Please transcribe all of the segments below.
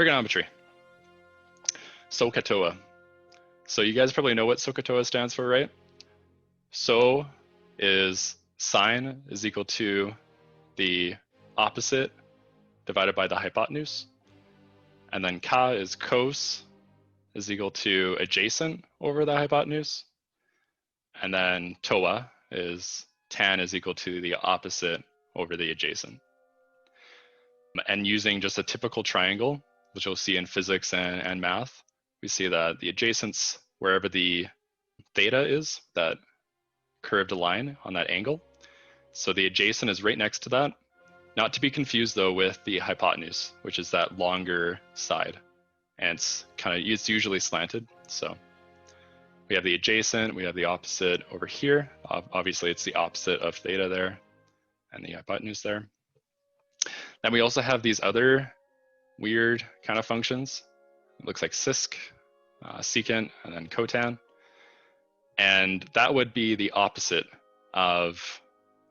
Trigonometry. SOHCAHTOA. So you guys probably know what SOHCAHTOA stands for, right? So is sine is equal to the opposite divided by the hypotenuse. And then ka is cos is equal to adjacent over the hypotenuse. And then toa is tan is equal to the opposite over the adjacent. And using just a typical triangle, which you'll see in physics and math, we see that the adjacents, wherever the theta is, that curved line on that angle. So the adjacent is right next to that. Not to be confused though with the hypotenuse, which is that longer side. And it's usually slanted. So we have the adjacent, we have the opposite over here. Obviously it's the opposite of theta there and the hypotenuse there. Then we also have these other weird kind of functions. It looks like sisk, secant, and then cotan. And that would be the opposite of,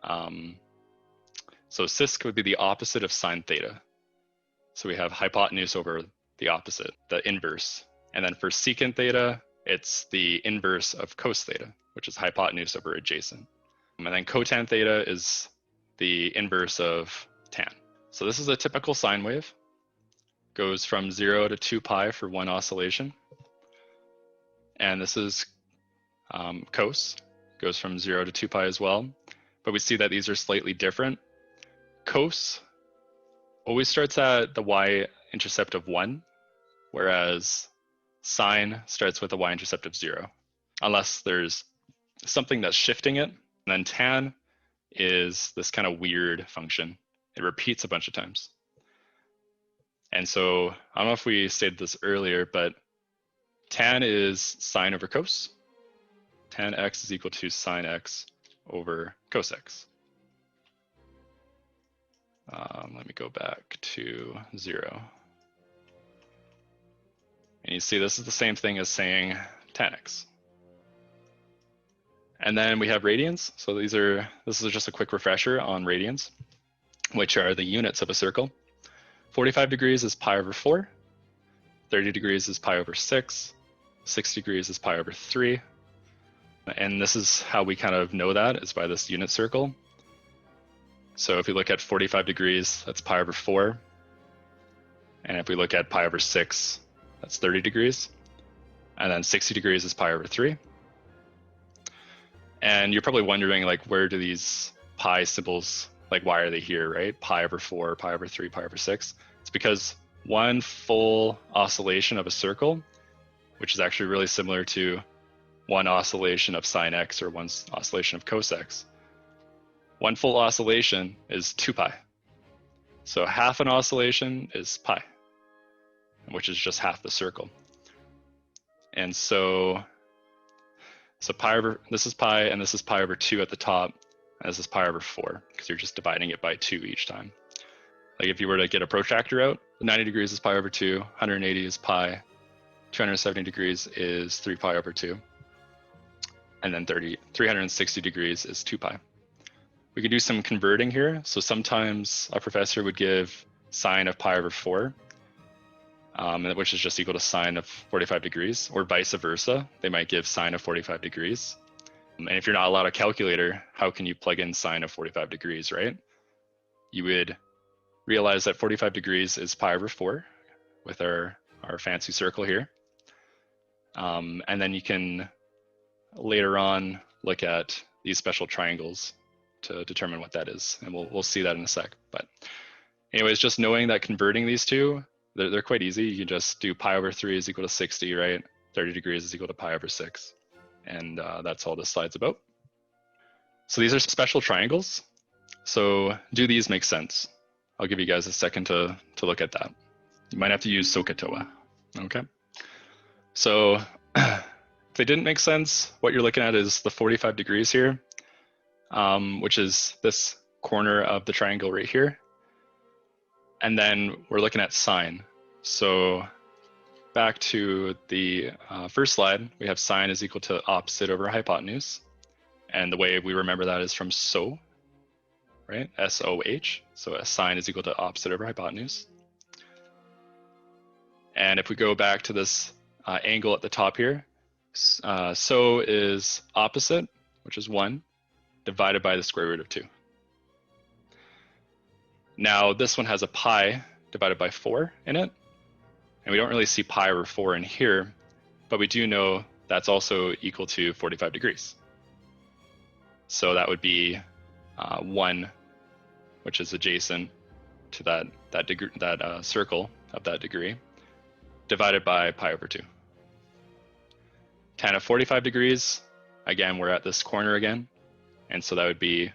so sisk would be the opposite of sine theta. So we have hypotenuse over the opposite, the inverse. And then for secant theta, it's the inverse of cos theta, which is hypotenuse over adjacent. And then cotan theta is the inverse of tan. So this is a typical sine wave. Goes from 0 to 2 pi for one oscillation. And this is cos, goes from 0 to 2 pi as well. But we see that these are slightly different. Cos always starts at the y-intercept of 1, whereas sine starts with a y-intercept of 0, unless there's something that's shifting it. And then tan is this kind of weird function. It repeats a bunch of times. And so I don't know if we stated this earlier, but tan is sine over cos. Tan x is equal to sine x over cos x. Let me go back to 0. And you see this is the same thing as saying tan x. And then we have radians. So this is just a quick refresher on radians, which are the units of a circle. 45 degrees is pi over 4. 30 degrees is pi over 6. 60 degrees is pi over 3. And this is how we kind of know that, is by this unit circle. So if we look at 45 degrees, that's pi over 4. And if we look at pi over 6, that's 30 degrees. And then 60 degrees is pi over 3. And you're probably wondering, like, where do these pi symbols, like, why are they here, right? Pi over 4, pi over 3, pi over 6. It's because one full oscillation of a circle, which is actually really similar to one oscillation of sine x or one oscillation of cos x. One full oscillation is 2 pi. So half an oscillation is pi, which is just half the circle. And so pi over, this is pi, and this is pi over 2 at the top, and this is pi over 4, because you're just dividing it by 2 each time. Like if you were to get a protractor out, 90 degrees is pi over 2, 180 is pi, 270 degrees is 3 pi over 2, and then 360 degrees is 2 pi. We could do some converting here. So sometimes a professor would give sine of pi over 4, which is just equal to sine of 45 degrees, or vice versa. They might give sine of 45 degrees. And if you're not allowed a calculator, how can you plug in sine of 45 degrees, right? You would realize that 45 degrees is pi over 4 with our fancy circle here. And then you can later on look at these special triangles to determine what that is. And we'll see that in a sec. But anyways, just knowing that converting these two, they're quite easy. You can just do pi over 3 is equal to 60, right? 30 degrees is equal to pi over 6. And that's all this slide's about. So these are special triangles. So do these make sense? I'll give you guys a second to look at that. You might have to use SOHCAHTOA, okay? So if they didn't make sense, what you're looking at is the 45 degrees here, which is this corner of the triangle right here. And then we're looking at sine. So back to the first slide, we have sine is equal to opposite over hypotenuse. And the way we remember that is from SOH, right? SOH. So a sine is equal to opposite over hypotenuse. And if we go back to this angle at the top here, so is opposite, which is 1, divided by the square root of 2. Now this one has a pi divided by 4 in it, and we don't really see pi over 4 in here, but we do know that's also equal to 45 degrees. So that would be 1, which is adjacent to that circle of that degree, divided by pi over 2. Tan of 45 degrees, again, we're at this corner again, and so that would be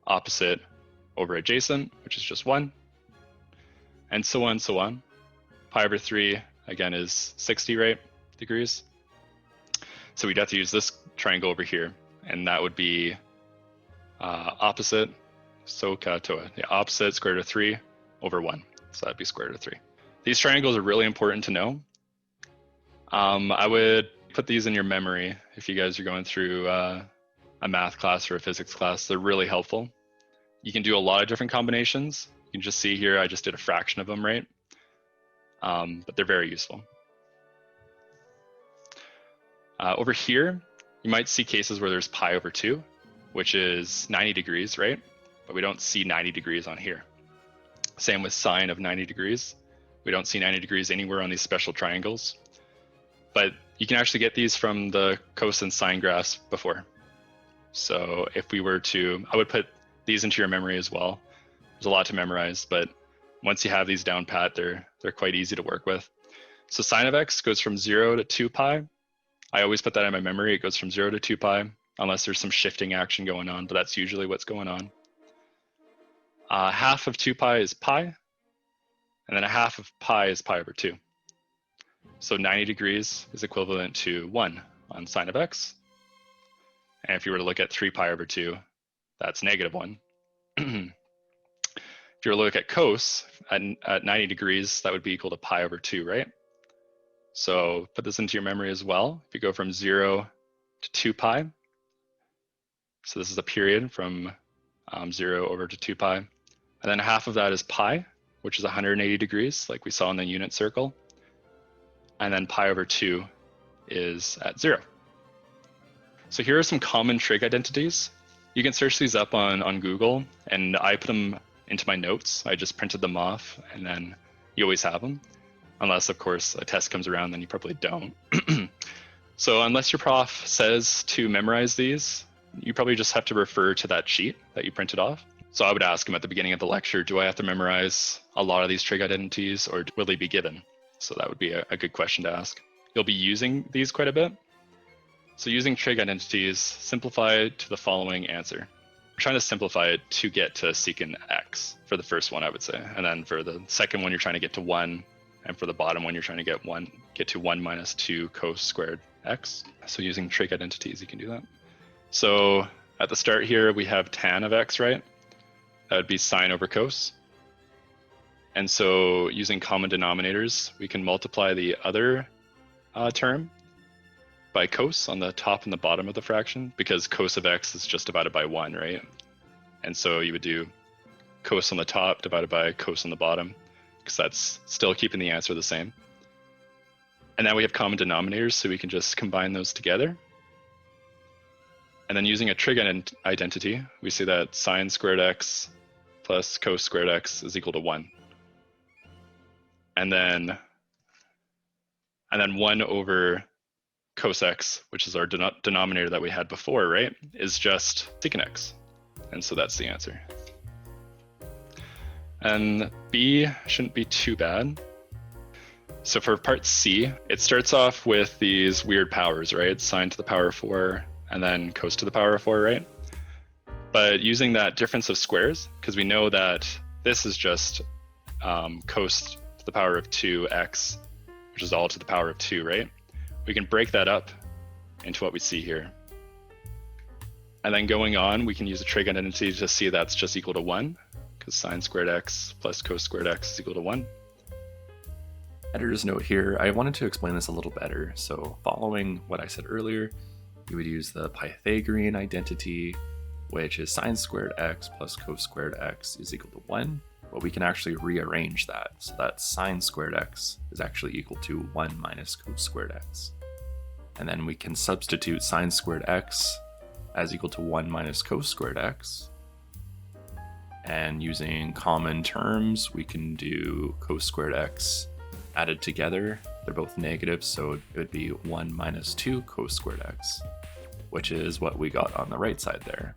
opposite over adjacent, which is just 1, and so on, so on. Pi over 3, again, is 60, right, degrees. So we'd have to use this triangle over here, and that would be opposite, SOHCAHTOA, the opposite square root of 3 over 1. So that'd be square root of 3. These triangles are really important to know. I would put these in your memory if you guys are going through a math class or a physics class. They're really helpful. You can do a lot of different combinations. You can just see here, I just did a fraction of them, right? But they're very useful. Over here, you might see cases where there's pi over 2, which is 90 degrees, right? But we don't see 90 degrees on here. Same with sine of 90 degrees. We don't see 90 degrees anywhere on these special triangles. But you can actually get these from the cos and sine graphs before. So if we were to, I would put these into your memory as well. There's a lot to memorize, but once you have these down pat, they're quite easy to work with. So sine of x goes from 0 to 2 pi. I always put that in my memory. It goes from 0 to 2 pi, unless there's some shifting action going on, but that's usually what's going on. Half of 2 pi is pi, and then a half of pi is pi over 2. So 90 degrees is equivalent to 1 on sine of x. And if you were to look at 3 pi over 2, that's negative 1. If you were to look at cos at 90 degrees, that would be equal to pi over 2, right? So put this into your memory as well. If you go from 0 to 2 pi, so this is a period from 0 over to 2 pi. And then half of that is pi, which is 180 degrees, like we saw in the unit circle. And then pi over 2 is at 0. So here are some common trig identities. You can search these up on Google, and I put them into my notes. I just printed them off, and then you always have them. Unless, of course, a test comes around, then you probably don't. So unless your prof says to memorize these, you probably just have to refer to that sheet that you printed off. So I would ask him at the beginning of the lecture, do I have to memorize a lot of these trig identities, or will they be given? So that would be a good question to ask. You'll be using these quite a bit. So using trig identities, simplify it to the following answer. We're trying to simplify it to get to secant x for the first one, I would say. And then for the second one, you're trying to get to 1. And for the bottom one, you're trying to get to 1 minus 2 cos squared x. So using trig identities, you can do that. So at the start here, we have tan of x, right? That would be sine over cos. And so using common denominators, we can multiply the other term by cos on the top and the bottom of the fraction, because cos of x is just divided by 1, right? And so you would do cos on the top divided by cos on the bottom, because that's still keeping the answer the same. And now we have common denominators, so we can just combine those together. And then using a trig identity, we see that sine squared x plus cos squared x is equal to 1. And then 1 over cos x, which is our denominator that we had before, right, is just secant x. And so that's the answer. And B shouldn't be too bad. So for part C, it starts off with these weird powers, right? Sine to the power of 4, and then cos to the power of 4, right? But using that difference of squares, because we know that this is just cos to the power of 2x, which is all to the power of 2, right? We can break that up into what we see here. And then going on, we can use a trig identity to see that's just equal to 1, because sine squared x plus cos squared x is equal to 1. Editor's note here, I wanted to explain this a little better. So following what I said earlier, you would use the Pythagorean identity, which is sine squared x plus cos squared x is equal to 1. But we can actually rearrange that so that sine squared x is actually equal to 1 minus cos squared x. And then we can substitute sine squared x as equal to 1 minus cos squared x. And using common terms, we can do cos squared x added together. They're both negative, so it would be 1 minus 2 cos squared x, which is what we got on the right side there.